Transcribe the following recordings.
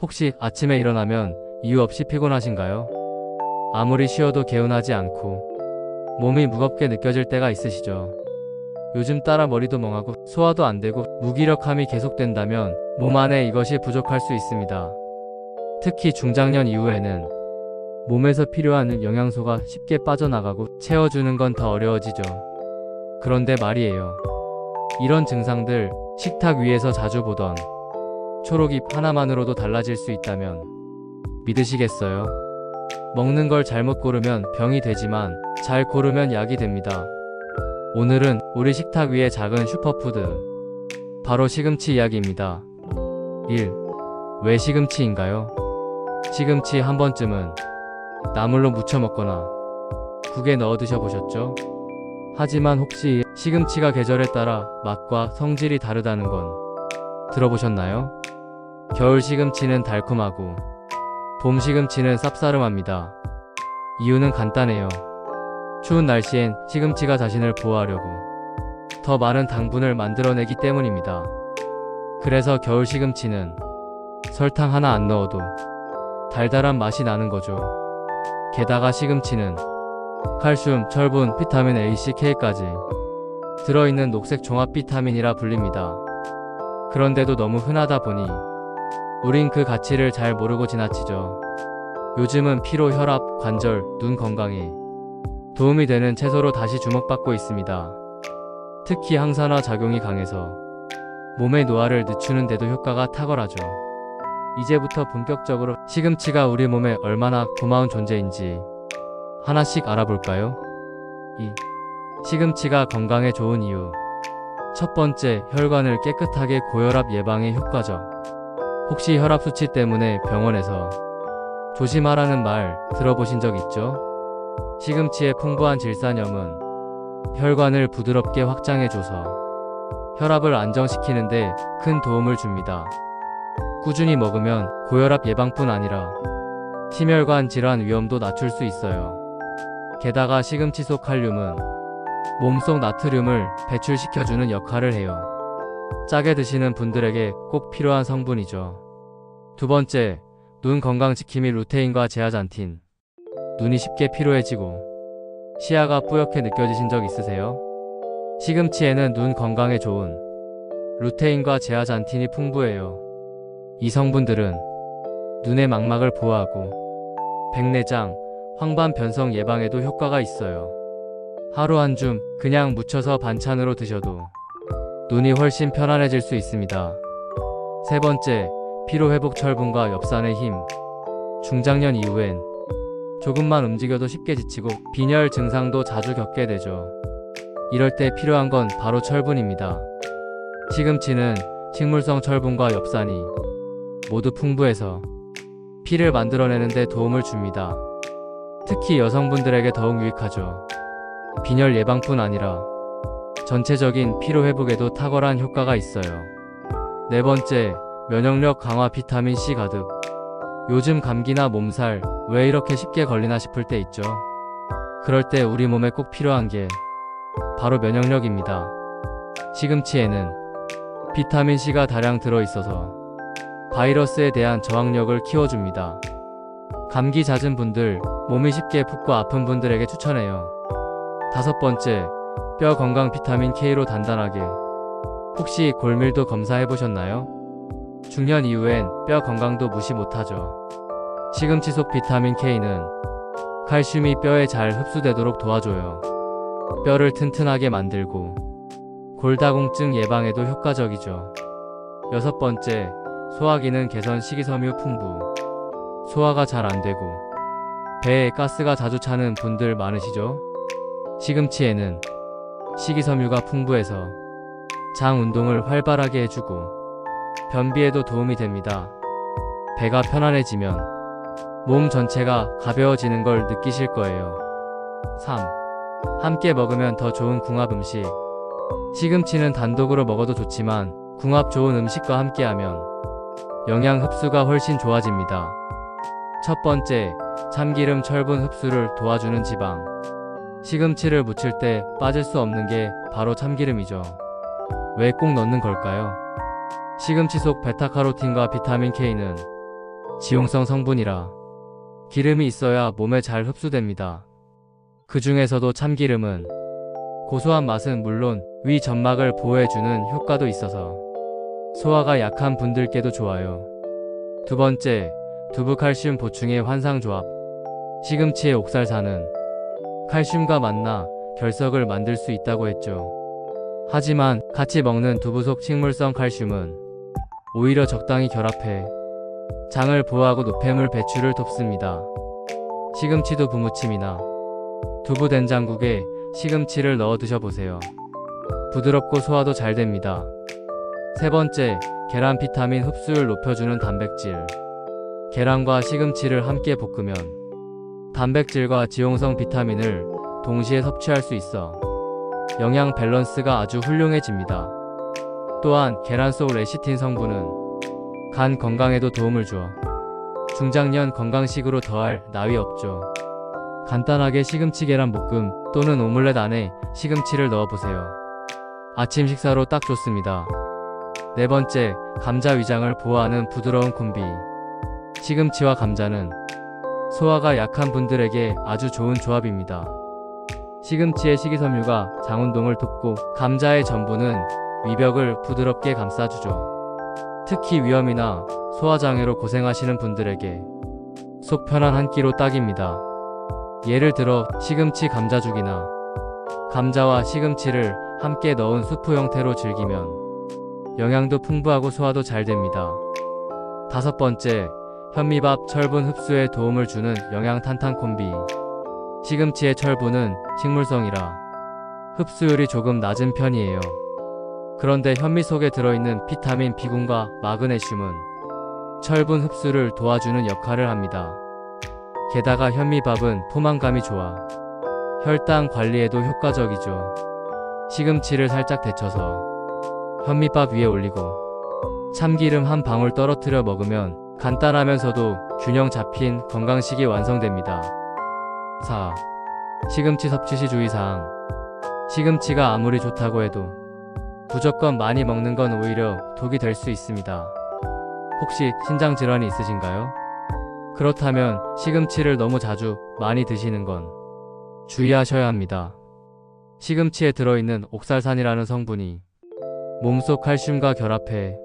혹시 아침에 일어나면 이유 없이 피곤하신가요? 아무리 쉬어도 개운하지 않고 몸이 무겁게 느껴질 때가 있으시죠? 요즘 따라 머리도 멍하고 소화도 안 되고 무기력함이 계속된다면 몸 안에 이것이 부족할 수 있습니다. 특히 중장년 이후에는 몸에서 필요한 영양소가 쉽게 빠져나가고 채워주는 건 더 어려워지죠. 그런데 말이에요. 이런 증상들 식탁 위에서 자주 보던 초록잎 하나만으로도 달라질 수 있다면 믿으시겠어요? 먹는 걸 잘못 고르면 병이 되지만 잘 고르면 약이 됩니다. 오늘은 우리 식탁 위의 작은 슈퍼푸드, 바로 시금치 이야기입니다. 1. 왜 시금치인가요? 시금치 한 번쯤은 나물로 무쳐 먹거나 국에 넣어 드셔보셨죠? 하지만 혹시 시금치가 계절에 따라 맛과 성질이 다르다는 건 들어보셨나요? 겨울 시금치는 달콤하고 봄 시금치는 쌉싸름합니다. 이유는 간단해요. 추운 날씨엔 시금치가 자신을 보호하려고 더 많은 당분을 만들어내기 때문입니다. 그래서 겨울 시금치는 설탕 하나 안 넣어도 달달한 맛이 나는 거죠. 게다가 시금치는 칼슘, 철분, 비타민 A, C, K까지 들어있는 녹색 종합 비타민이라 불립니다. 그런데도 너무 흔하다 보니 우린 그 가치를 잘 모르고 지나치죠. 요즘은 피로, 혈압, 관절, 눈 건강에 도움이 되는 채소로 다시 주목받고 있습니다. 특히 항산화 작용이 강해서 몸의 노화를 늦추는 데도 효과가 탁월하죠. 이제부터 본격적으로 시금치가 우리 몸에 얼마나 고마운 존재인지 하나씩 알아볼까요? 2. 시금치가 건강에 좋은 이유. 첫 번째, 혈관을 깨끗하게 고혈압 예방에 효과적. 혹시 혈압 수치 때문에 병원에서 조심하라는 말 들어보신 적 있죠? 시금치의 풍부한 질산염은 혈관을 부드럽게 확장해줘서 혈압을 안정시키는데 큰 도움을 줍니다. 꾸준히 먹으면 고혈압 예방뿐 아니라 심혈관 질환 위험도 낮출 수 있어요. 게다가 시금치 속 칼륨은 몸속 나트륨을 배출시켜주는 역할을 해요. 짜게 드시는 분들에게 꼭 필요한 성분이죠. 두 번째, 눈 건강 지킴이 루테인과 제아잔틴. 눈이 쉽게 피로해지고 시야가 뿌옇게 느껴지신 적 있으세요? 시금치에는 눈 건강에 좋은 루테인과 제아잔틴이 풍부해요. 이 성분들은 눈의 망막을 보호하고 백내장, 황반 변성 예방에도 효과가 있어요. 하루 한 줌 그냥 무쳐서 반찬으로 드셔도 눈이 훨씬 편안해질 수 있습니다. 세 번째, 피로회복 철분과 엽산의 힘. 중장년 이후엔 조금만 움직여도 쉽게 지치고 빈혈 증상도 자주 겪게 되죠. 이럴 때 필요한 건 바로 철분입니다. 시금치는 식물성 철분과 엽산이 모두 풍부해서 피를 만들어내는 데 도움을 줍니다. 특히 여성분들에게 더욱 유익하죠. 빈혈 예방뿐 아니라 전체적인 피로 회복에도 탁월한 효과가 있어요. 네 번째, 면역력 강화 비타민 C 가득. 요즘 감기나 몸살 왜 이렇게 쉽게 걸리나 싶을 때 있죠. 그럴 때 우리 몸에 꼭 필요한 게 바로 면역력입니다. 시금치에는 비타민 C가 다량 들어있어서 바이러스에 대한 저항력을 키워줍니다. 감기 잦은 분들, 몸이 쉽게 붓고 아픈 분들에게 추천해요. 다섯 번째, 뼈 건강 비타민 K로 단단하게. 혹시 골밀도 검사해보셨나요? 중년 이후엔 뼈 건강도 무시 못하죠. 시금치 속 비타민 K는 칼슘이 뼈에 잘 흡수되도록 도와줘요. 뼈를 튼튼하게 만들고 골다공증 예방에도 효과적이죠. 여섯 번째, 소화기능 개선 식이섬유 풍부. 소화가 잘 안되고 배에 가스가 자주 차는 분들 많으시죠? 시금치에는 식이섬유가 풍부해서 장 운동을 활발하게 해주고 변비에도 도움이 됩니다. 배가 편안해지면 몸 전체가 가벼워지는 걸 느끼실 거예요. 3. 함께 먹으면 더 좋은 궁합 음식. 시금치는 단독으로 먹어도 좋지만 궁합 좋은 음식과 함께하면 영양 흡수가 훨씬 좋아집니다. 첫 번째, 참기름 철분 흡수를 도와주는 지방. 시금치를 무칠 때 빠질 수 없는 게 바로 참기름이죠. 왜 꼭 넣는 걸까요? 시금치 속 베타카로틴과 비타민 K는 지용성 성분이라 기름이 있어야 몸에 잘 흡수됩니다. 그 중에서도 참기름은 고소한 맛은 물론 위 점막을 보호해주는 효과도 있어서 소화가 약한 분들께도 좋아요. 두 번째, 두부 칼슘 보충의 환상조합. 시금치의 옥살산은 칼슘과 만나 결석을 만들 수 있다고 했죠. 하지만 같이 먹는 두부 속 식물성 칼슘은 오히려 적당히 결합해 장을 보호하고 노폐물 배출을 돕습니다. 시금치도 부무침이나 두부 된장국에 시금치를 넣어 드셔보세요. 부드럽고 소화도 잘 됩니다. 세 번째, 계란 비타민 흡수율 높여주는 단백질. 계란과 시금치를 함께 볶으면 단백질과 지용성 비타민을 동시에 섭취할 수 있어 영양 밸런스가 아주 훌륭해집니다. 또한 계란 속 레시틴 성분은 간 건강에도 도움을 줘 중장년 건강식으로 더할 나위 없죠. 간단하게 시금치 계란 볶음 또는 오믈렛 안에 시금치를 넣어보세요. 아침 식사로 딱 좋습니다. 네 번째, 감자 위장을 보호하는 부드러운 콤비. 시금치와 감자는 소화가 약한 분들에게 아주 좋은 조합입니다. 시금치의 식이섬유가 장운동을 돕고 감자의 전분은 위벽을 부드럽게 감싸주죠. 특히 위염이나 소화장애로 고생하시는 분들에게 속 편한 한 끼로 딱입니다. 예를 들어 시금치 감자죽이나 감자와 시금치를 함께 넣은 수프 형태로 즐기면 영양도 풍부하고 소화도 잘 됩니다. 다섯 번째, 현미밥 철분 흡수에 도움을 주는 영양 탄탄 콤비. 시금치의 철분은 식물성이라 흡수율이 조금 낮은 편이에요. 그런데 현미 속에 들어있는 비타민 B군과 마그네슘은 철분 흡수를 도와주는 역할을 합니다. 게다가 현미밥은 포만감이 좋아 혈당 관리에도 효과적이죠. 시금치를 살짝 데쳐서 현미밥 위에 올리고 참기름 한 방울 떨어뜨려 먹으면 간단하면서도 균형 잡힌 건강식이 완성됩니다. 4. 시금치 섭취 시 주의사항. 시금치가 아무리 좋다고 해도 무조건 많이 먹는 건 오히려 독이 될 수 있습니다. 혹시 신장 질환이 있으신가요? 그렇다면 시금치를 너무 자주 많이 드시는 건 주의하셔야 합니다. 시금치에 들어있는 옥살산이라는 성분이 몸속 칼슘과 결합해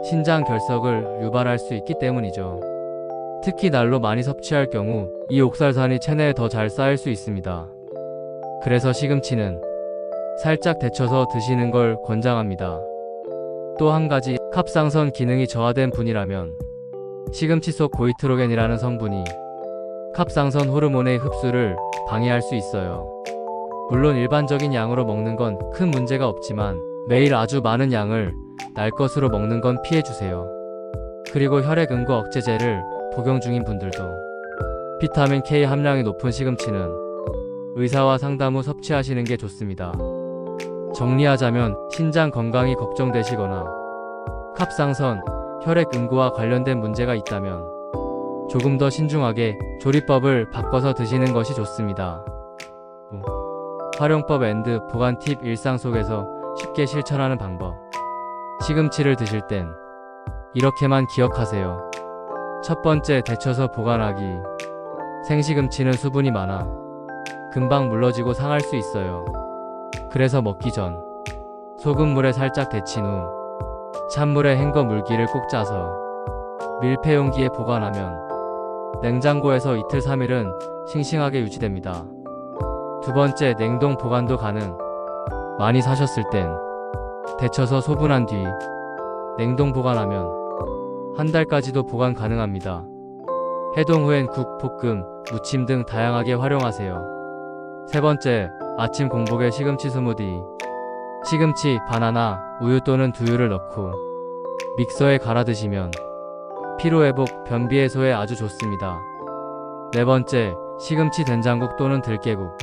신장 결석을 유발할 수 있기 때문이죠. 특히 날로 많이 섭취할 경우 이 옥살산이 체내에 더 잘 쌓일 수 있습니다. 그래서 시금치는 살짝 데쳐서 드시는 걸 권장합니다. 또 한 가지, 갑상선 기능이 저하된 분이라면 시금치 속 고이트로겐이라는 성분이 갑상선 호르몬의 흡수를 방해할 수 있어요. 물론 일반적인 양으로 먹는 건 큰 문제가 없지만 매일 아주 많은 양을 날 것으로 먹는 건 피해주세요. 그리고 혈액 응고 억제제를 복용 중인 분들도 비타민 K 함량이 높은 시금치는 의사와 상담 후 섭취하시는 게 좋습니다. 정리하자면 신장 건강이 걱정되시거나 갑상선, 혈액 응고와 관련된 문제가 있다면 조금 더 신중하게 조리법을 바꿔서 드시는 것이 좋습니다. 활용법 앤드 보관 팁. 일상 속에서 쉽게 실천하는 방법. 시금치를 드실 땐 이렇게만 기억하세요. 첫 번째, 데쳐서 보관하기. 생시금치는 수분이 많아 금방 물러지고 상할 수 있어요. 그래서 먹기 전 소금물에 살짝 데친 후 찬물에 헹궈 물기를 꼭 짜서 밀폐용기에 보관하면 냉장고에서 이틀 3일은 싱싱하게 유지됩니다. 두 번째, 냉동 보관도 가능. 많이 사셨을 땐 데쳐서 소분한 뒤 냉동 보관하면 한 달까지도 보관 가능합니다. 해동 후엔 국, 볶음, 무침 등 다양하게 활용하세요. 세 번째, 아침 공복에 시금치 스무디. 시금치, 바나나, 우유 또는 두유를 넣고 믹서에 갈아 드시면 피로회복, 변비 해소에 아주 좋습니다. 네 번째, 시금치 된장국 또는 들깨국.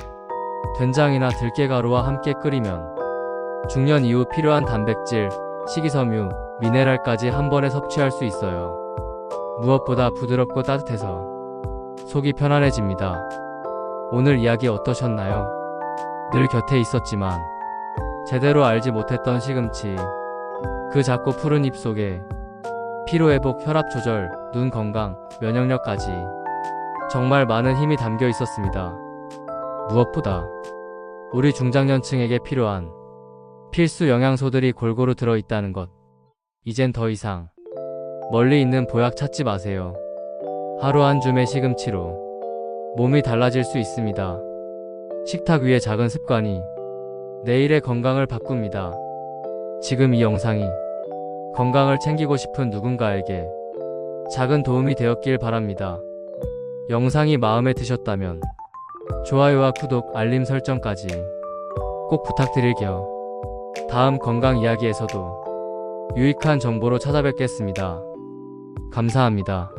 된장이나 들깨가루와 함께 끓이면 중년 이후 필요한 단백질, 식이섬유, 미네랄까지 한 번에 섭취할 수 있어요. 무엇보다 부드럽고 따뜻해서 속이 편안해집니다. 오늘 이야기 어떠셨나요? 늘 곁에 있었지만 제대로 알지 못했던 시금치, 그 작고 푸른 잎 속에 피로회복, 혈압 조절, 눈 건강, 면역력까지 정말 많은 힘이 담겨 있었습니다. 무엇보다 우리 중장년층에게 필요한 필수 영양소들이 골고루 들어있다는 것. 이젠 더 이상 멀리 있는 보약 찾지 마세요. 하루 한 줌의 시금치로 몸이 달라질 수 있습니다. 식탁 위의 작은 습관이 내일의 건강을 바꿉니다. 지금 이 영상이 건강을 챙기고 싶은 누군가에게 작은 도움이 되었길 바랍니다. 영상이 마음에 드셨다면 좋아요와 구독, 알림 설정까지 꼭 부탁드릴게요. 다음 건강 이야기에서도 유익한 정보로 찾아뵙겠습니다. 감사합니다.